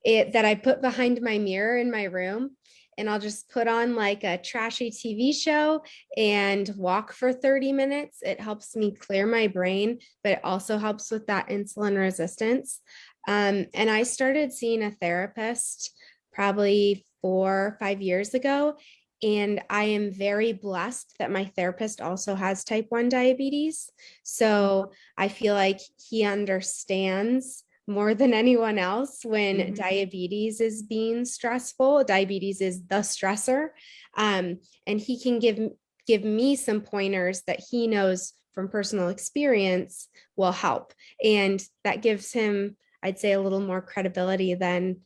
that I put behind my mirror in my room. And I'll just put on like a trashy TV show and walk for 30 minutes. It helps me clear my brain, but it also helps with that insulin resistance. And I started seeing a therapist probably 4 or 5 years ago. And I am very blessed that my therapist also has type 1 diabetes. So I feel like he understands more than anyone else when diabetes is being stressful. Diabetes is the stressor. And he can give me some pointers that he knows from personal experience will help. And that gives him, I'd say, a little more credibility than,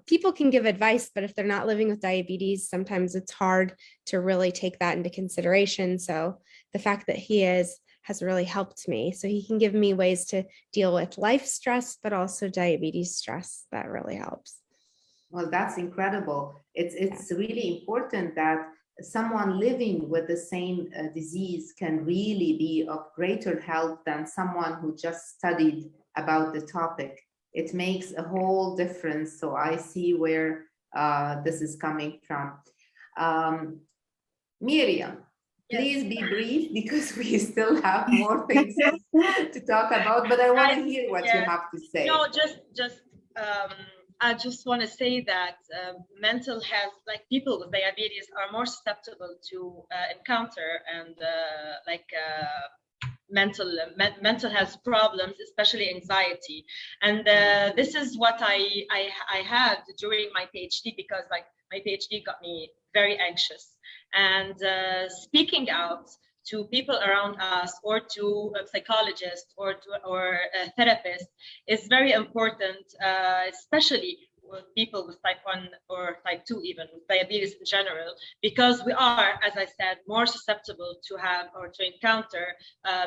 people can give advice, but if they're not living with diabetes, sometimes it's hard to really take that into consideration. So the fact that he has really helped me. So he can give me ways to deal with life stress, but also diabetes stress. That really helps. Well, that's incredible. It's really important that someone living with the same disease can really be of greater help than someone who just studied about the topic. It makes a whole difference. So I see where this is coming from. Miriam, please be brief because we still have more things to talk about, but I want to hear what you have to say. No, I just want to say that mental health, like people with diabetes, are more susceptible to encounter and mental health problems, especially anxiety. And this is what I had during my PhD, because like my PhD got me very anxious. And speaking out to people around us, or to a psychologist, or a therapist, is very important, especially with people with type 1 or type 2, even with diabetes in general, because we are, as I said, more susceptible to have or to encounter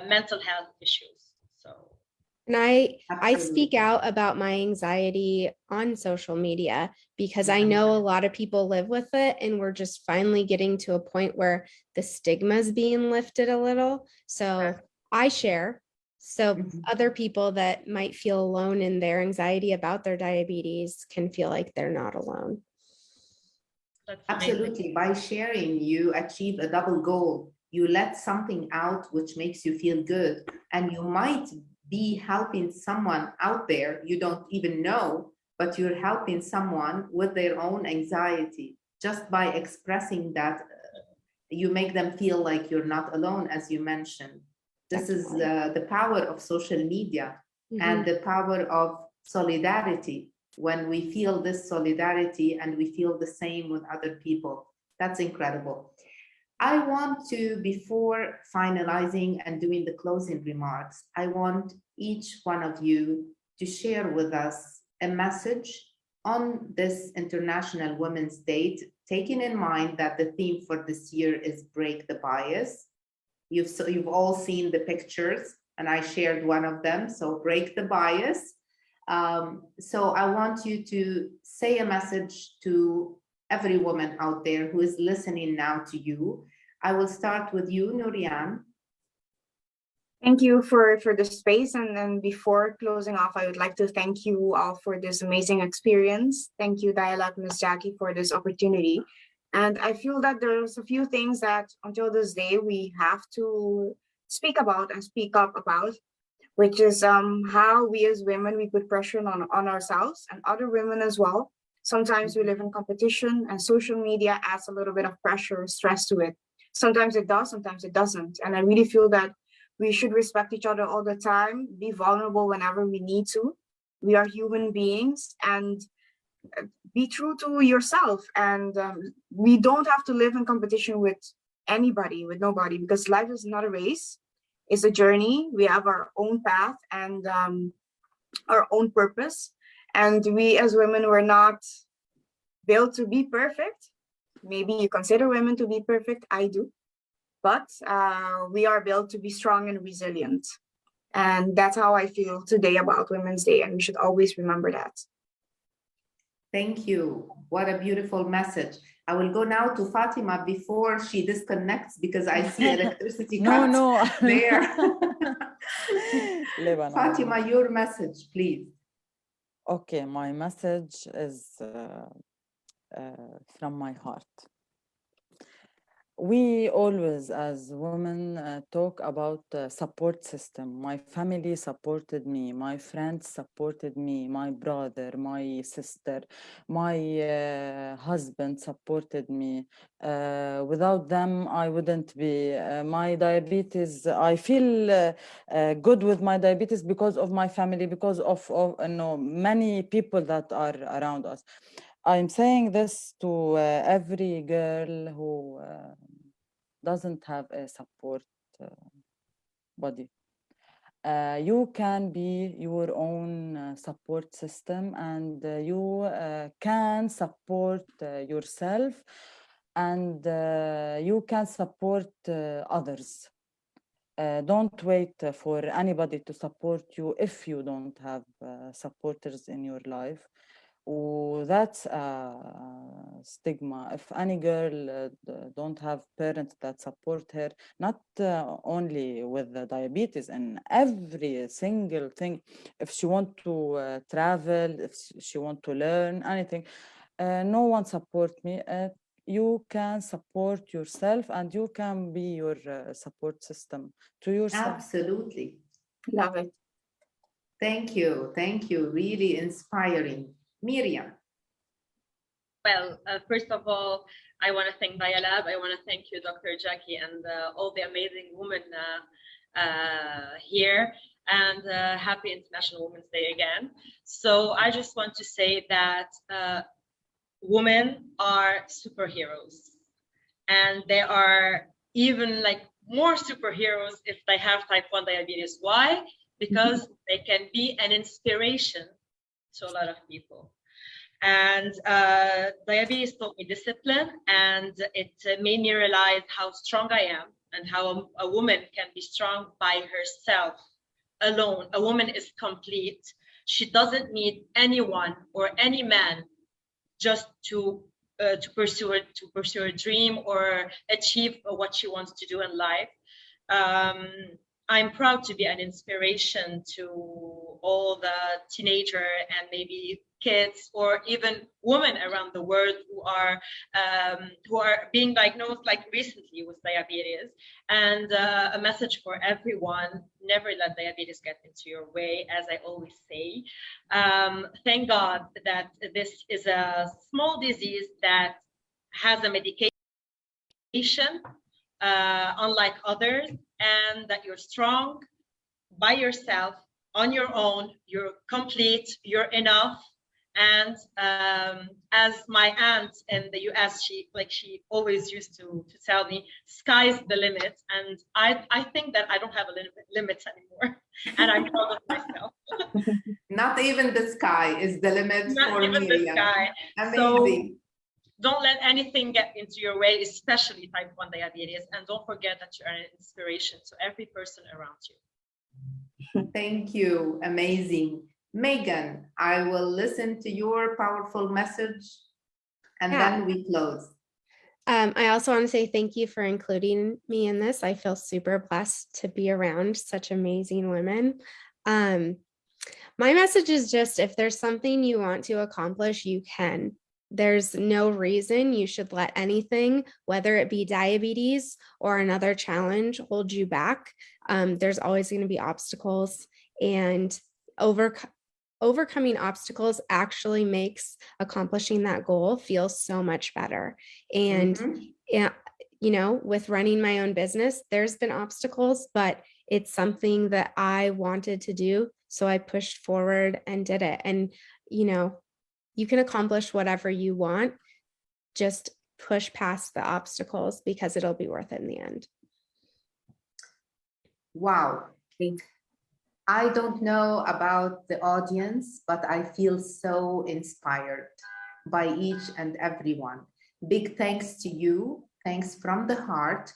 mental health issues. And I speak out about my anxiety on social media because I know a lot of people live with it, and we're just finally getting to a point where the stigma is being lifted a little. So I share, so other people that might feel alone in their anxiety about their diabetes can feel like they're not alone. Absolutely. By sharing, you achieve a double goal. You let something out which makes you feel good, and you might be helping someone out there you don't even know, but you're helping someone with their own anxiety. Just by expressing that, you make them feel like you're not alone, as you mentioned. This is the power of social media and the power of solidarity. When we feel this solidarity and we feel the same with other people, that's incredible. I want to, before finalizing and doing the closing remarks, I want each one of you to share with us a message on this International Women's Day, taking in mind that the theme for this year is Break the Bias. You've all seen the pictures, and I shared one of them, so break the bias. So I want you to say a message to every woman out there who is listening now to you. I will start with you, Nurian. Thank you for the space. And then before closing off, I would like to thank you all for this amazing experience. Thank you, DiaLeb's Ms. Jackie, for this opportunity. And I feel that there's a few things that until this day we have to speak about and speak up about, which is how we as women, we put pressure on ourselves and other women as well. Sometimes we live in competition, and social media adds a little bit of pressure, stress to it. Sometimes it does, sometimes it doesn't. And I really feel that we should respect each other all the time, be vulnerable whenever we need to. We are human beings, and be true to yourself. And we don't have to live in competition with anybody, with nobody, because life is not a race. It's a journey. We have our own path and our own purpose. And we as women were not built to be perfect. Maybe you consider women to be perfect. I do. But we are built to be strong and resilient. And that's how I feel today about Women's Day. And we should always remember that. Thank you. What a beautiful message. I will go now to Fatima before she disconnects, because I see electricity cuts there. Fatima, your message, please. Okay, my message is from my heart. We always, as women, talk about support system. My family supported me, my friends supported me, my brother, my sister, my husband supported me. Without them, I wouldn't be. My diabetes, I feel good with my diabetes because of my family, because of many people that are around us. I'm saying this to every girl who doesn't have a support body. You can be your own support system, and you can support yourself, and you can support others. Don't wait for anybody to support you if you don't have supporters in your life. That's a stigma. If any girl don't have parents that support her, not only with the diabetes, and every single thing, if she want to travel, if she want to learn anything, no one support me. You can support yourself, and you can be your support system to yourself. Absolutely. Love it. Thank you. Thank you. Really inspiring. Miriam. Well, first of all, I want to thank DiaLeb. I want to thank you, Dr. Jackie, and all the amazing women here. And happy International Women's Day again. So I just want to say that women are superheroes, and they are even like more superheroes if they have type 1 diabetes. Why? Because they can be an inspiration to a lot of people. And diabetes taught me discipline, and it made me realize how strong I am and how a woman can be strong by herself alone. A woman is complete. She doesn't need anyone or any man just to pursue a dream or achieve what she wants to do in life. I'm proud to be an inspiration to all the teenager and maybe kids or even women around the world who are being diagnosed like recently with diabetes. And a message for everyone: never let diabetes get into your way, as I always say. Thank God that this is a small disease that has a medication, unlike others, and that you're strong by yourself, on your own, you're complete, you're enough. And as my aunt in the US, she always used to tell me, sky's the limit. And I think that I don't have a limits anymore, and I'm proud of myself. Not even the sky is the limit. Not for even Miriam. the sky. Amazing. So don't let anything get into your way, especially type 1 diabetes. And don't forget that you are an inspiration to every person around you. Thank you. Amazing. Megan, I will listen to your powerful message and then we close. I also want to say thank you for including me in this. I feel super blessed to be around such amazing women. My message is just, if there's something you want to accomplish, you can. There's no reason you should let anything, whether it be diabetes or another challenge, hold you back. There's always going to be obstacles, and overcoming obstacles actually makes accomplishing that goal feel so much better. And you know, with running my own business, there's been obstacles, but it's something that I wanted to do. So I pushed forward and did it. And, you know, you can accomplish whatever you want. Just push past the obstacles, because it'll be worth it in the end. Wow. I don't know about the audience, but I feel so inspired by each and every one. Big thanks to you. Thanks from the heart.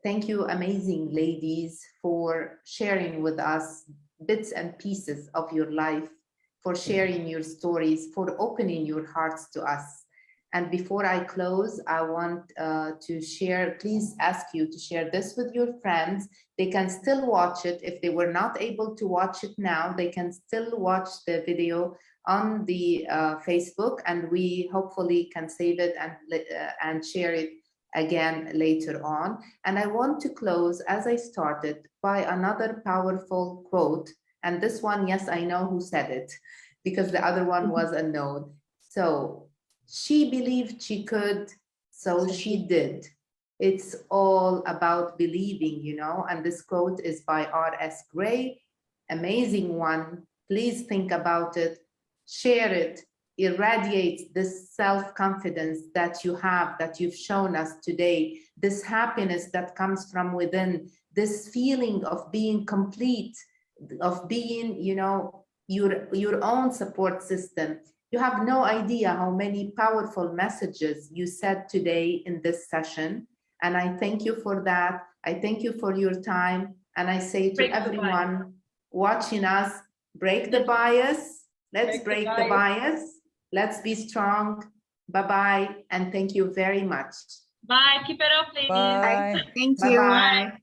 Thank you, amazing ladies, for sharing with us bits and pieces of your life, for sharing your stories, for opening your hearts to us. And before I close, I want to share, please ask you to share this with your friends. They can still watch it. If they were not able to watch it now, they can still watch the video on the Facebook, and we hopefully can save it and share it again later on. And I want to close, as I started, by another powerful quote. And this one, yes, I know who said it, because the other one was unknown. So, she believed she could, so she did. It's all about believing, you know, and this quote is by R.S. Gray, amazing one. Please think about it, share it, irradiate this self-confidence that you have, that you've shown us today, this happiness that comes from within, this feeling of being complete, of being, you know, your own support system. You have no idea how many powerful messages you said today in this session. And I thank you for that. I thank you for your time. And I say to everyone watching us, break the bias. Let's break the bias. Let's be strong. Bye-bye. And thank you very much. Bye. Keep it up, ladies. Bye. Thank you. Bye-bye.